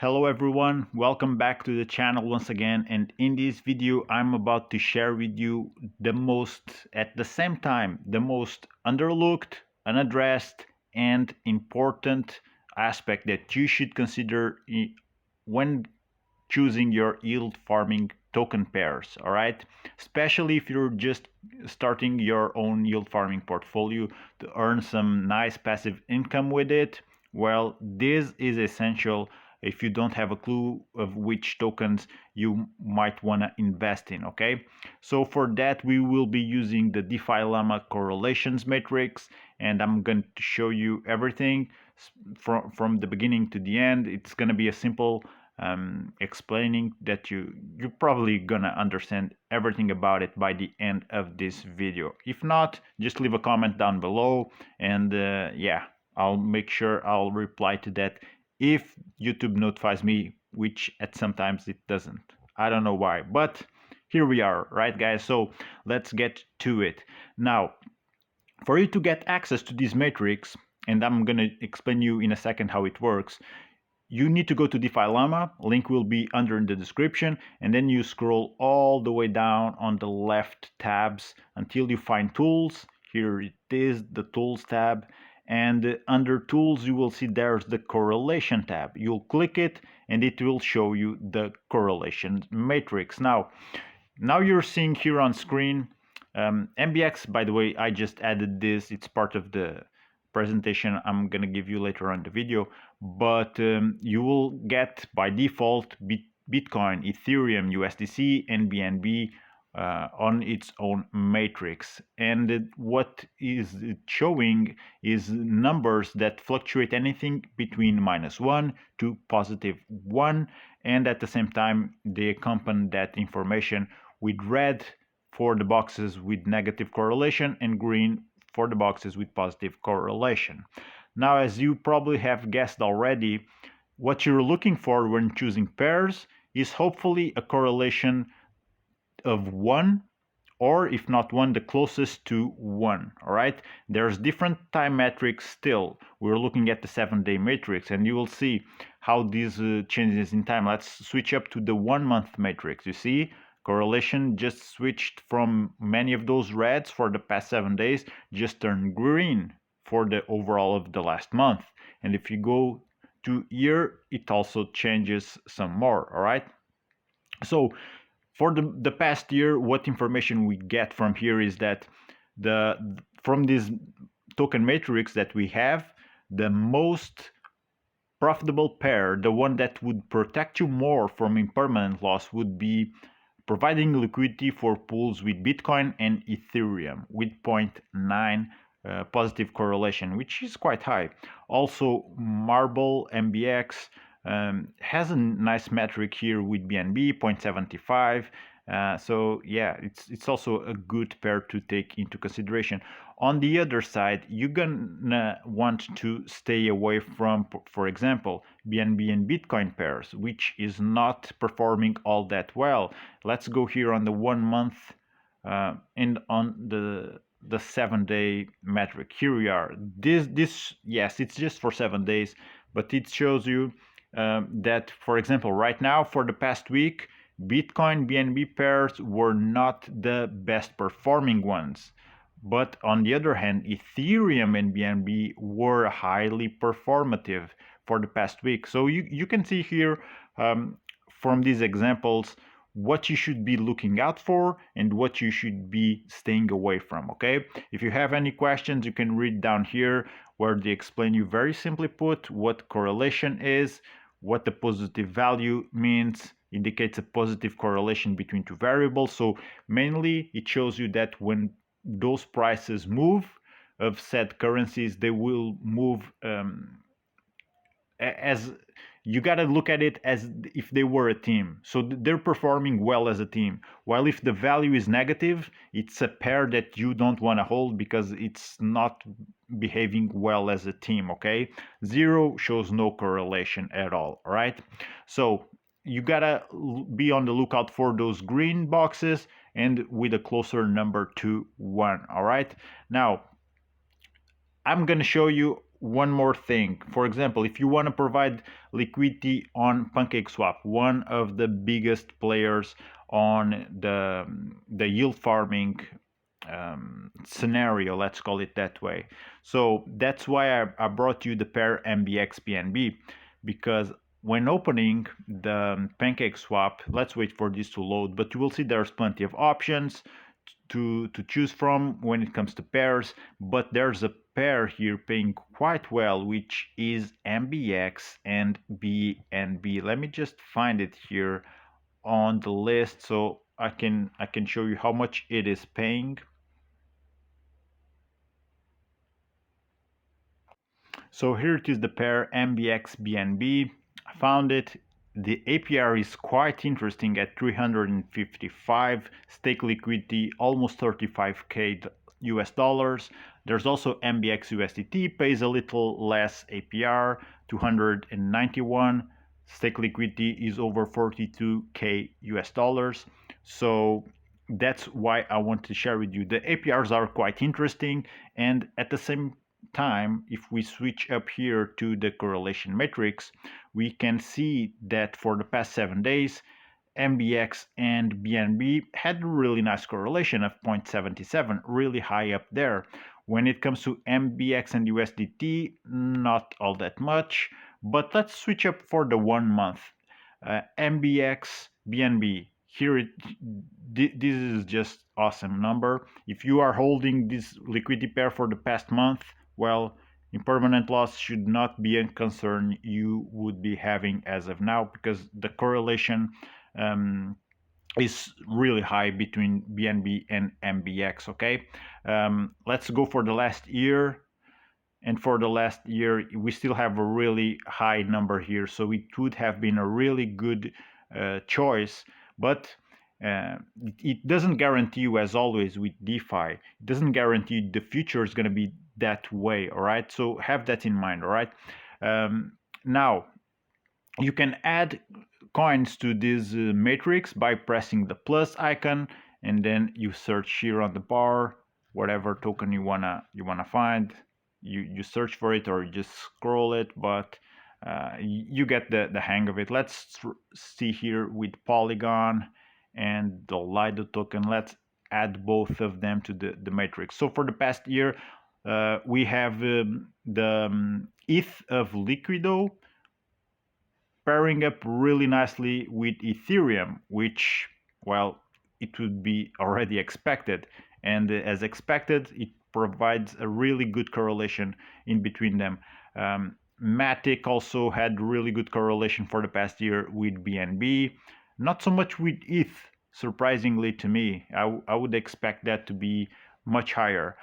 Hello everyone, welcome back to the channel once again, and in this video I'm about to share with you at the same time, the most underlooked, unaddressed and important aspect that you should consider when choosing your yield farming token pairs, all right? Especially if you're just starting your own yield farming portfolio to earn some nice passive income with it. Well, this is essential if you don't have a clue of which tokens you might want to invest in, okay? So for that, we will be using the DeFi llama correlations matrix, and I'm going to show you everything from the beginning to the end. It's going to be a simple explaining that you're probably gonna understand everything about it by the end of this video. If not, just leave a comment down below, and yeah, I'll make sure I'll reply to that if YouTube notifies me, which at sometimes it doesn't. I don't know why, but here we are, right guys? So let's get to it. Now, for you to get access to this matrix, and I'm gonna explain you in a second how it works, you need to go to DeFi Llama. Link will be under in the description, and then you scroll all the way down on the left tabs until you find tools. Here it is, the tools tab, and under tools you will see there's the correlation tab. You'll click it and it will show you the correlation matrix. Now you're seeing here on screen MBX. By the way, I just added this, it's part of the presentation I'm gonna give you later on the video, but you will get by default Bitcoin, Ethereum, USDC, and BNB on its own matrix. And what is it showing is numbers that fluctuate anything between -1 to +1, and at the same time they accompany that information with red for the boxes with negative correlation and green for the boxes with positive correlation. Now, as you probably have guessed already, what you're looking for when choosing pairs is hopefully a correlation of 1, or if not 1, the closest to 1, all right? There's different time metrics still. We're looking at the 7-day matrix, and you will see how these changes in time. Let's switch up to the 1-month matrix. You see, correlation just switched from many of those reds for the past 7 days, just turned green for the overall of the last month. And if you go to year, it also changes some more, all right? So for the past year, what information we get from here is that from this token matrix that we have, the most profitable pair, the one that would protect you more from impermanent loss, would be providing liquidity for pools with Bitcoin and Ethereum with 0.9 positive correlation, which is quite high. Also, Marble MBX has a nice metric here with BNB 0.75. So yeah, it's also a good pair to take into consideration. On the other side, you're gonna want to stay away from, for example, BNB and Bitcoin pairs, which is not performing all that well. Let's go here on the 1 month and on the 7-day metric. Here we are. This yes, it's just for 7 days, but it shows you that, for example, right now for the past week, Bitcoin BNB pairs were not the best performing ones. But on the other hand, Ethereum and BNB were highly performative for the past week. So you can see here from these examples what you should be looking out for and what you should be staying away from, okay? If you have any questions, you can read down here where they explain you very simply put what correlation is, what the positive value means, indicates a positive correlation between two variables. So mainly it shows you that when those prices move of said currencies, they will move as you got to look at it as if they were a team. So they're performing well as a team. While if the value is negative, it's a pair that you don't want to hold because it's not behaving well as a team, okay? 0 shows no correlation at all right? So you gotta be on the lookout for those green boxes and with a closer number to 1, all right? Now, I'm gonna show you one more thing. For example, if you want to provide liquidity on PancakeSwap, one of the biggest players on the yield farming scenario, let's call it that way. So that's why I brought you the pair MBX BNB, because when opening the PancakeSwap, let's wait for this to load, but you will see there's plenty of options to choose from when it comes to pairs, but there's a pair here paying quite well, which is MBX and BNB. Let me just find it here on the list so I can show you how much it is paying. So here it is, the pair MBX BNB. I found it. The APR is quite interesting at 355, stake liquidity almost 35k US dollars. There's also MBX USDT, pays a little less APR, 291. Stake liquidity is over 42k US dollars. So that's why I want to share with you. The APRs are quite interesting, and at the same time, if we switch up here to the correlation matrix, we can see that for the past 7 days, MBX and BNB had a really nice correlation of 0.77, really high up there. When it comes to MBX and USDT, not all that much, but let's switch up for the 1 month. MBX BNB, here this is just awesome number. If you are holding this liquidity pair for the past month, well, impermanent loss should not be a concern you would be having as of now, because the correlation is really high between BNB and MBX. Okay, let's go for the last year. And for the last year, we still have a really high number here, so it would have been a really good choice, but it doesn't guarantee you, as always with DeFi, it doesn't guarantee the future is going to be that way. All right, so have that in mind. All right, now you can add coins to this matrix by pressing the plus icon, and then you search here on the bar whatever token you wanna find. You search for it or you just scroll it, but you get the hang of it. Let's see here with Polygon and the Lido token. Let's add both of them to the matrix. So for the past year, we have the ETH of Liquido pairing up really nicely with Ethereum, which, well, it would be already expected. And as expected, it provides a really good correlation in between them. Matic also had really good correlation for the past year with BNB. Not so much with ETH, surprisingly to me. I would expect that to be much higher.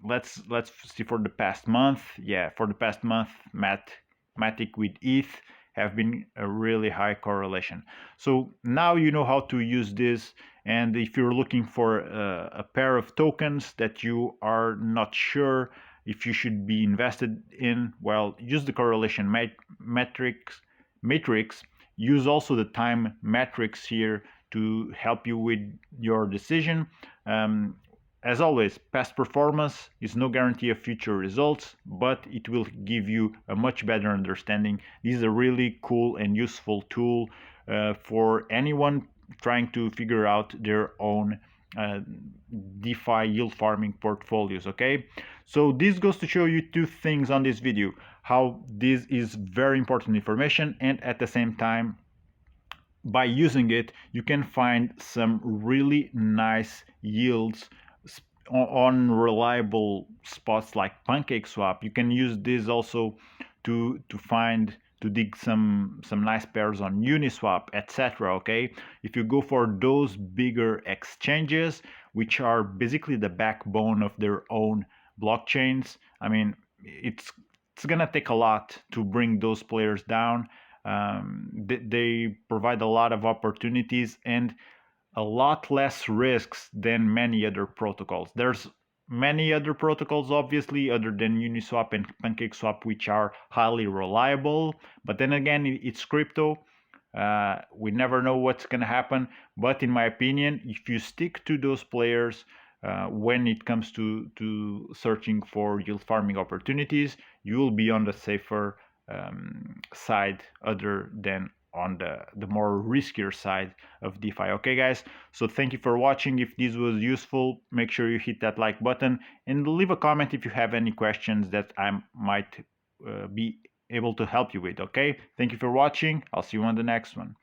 Let's see for the past month. Yeah, for the past month, Matic with ETH have been a really high correlation. So now you know how to use this, and if you're looking for a pair of tokens that you are not sure if you should be invested in, well, use the correlation matrix. Use also the time matrix here to help you with your decision. As always, past performance is no guarantee of future results, but it will give you a much better understanding. This is a really cool and useful tool for anyone trying to figure out their own DeFi yield farming portfolios. Okay, so this goes to show you two things on this video: how this is very important information, and at the same time, by using it, you can find some really nice yields on reliable spots like PancakeSwap. You can use this also to dig some nice pairs on Uniswap, etc. Okay, if you go for those bigger exchanges, which are basically the backbone of their own blockchains, I mean, it's gonna take a lot to bring those players down. They provide a lot of opportunities and a lot less risks than many other protocols. There's many other protocols, obviously, other than Uniswap and PancakeSwap, which are highly reliable. But then again, it's crypto. We never know what's going to happen. But in my opinion, if you stick to those players, when it comes to searching for yield farming opportunities, you will be on the safer side other than on the more riskier side of DeFi. Okay, guys, so thank you for watching. If this was useful, make sure you hit that like button and leave a comment if you have any questions that I might be able to help you with. Okay, thank you for watching. I'll see you on the next one.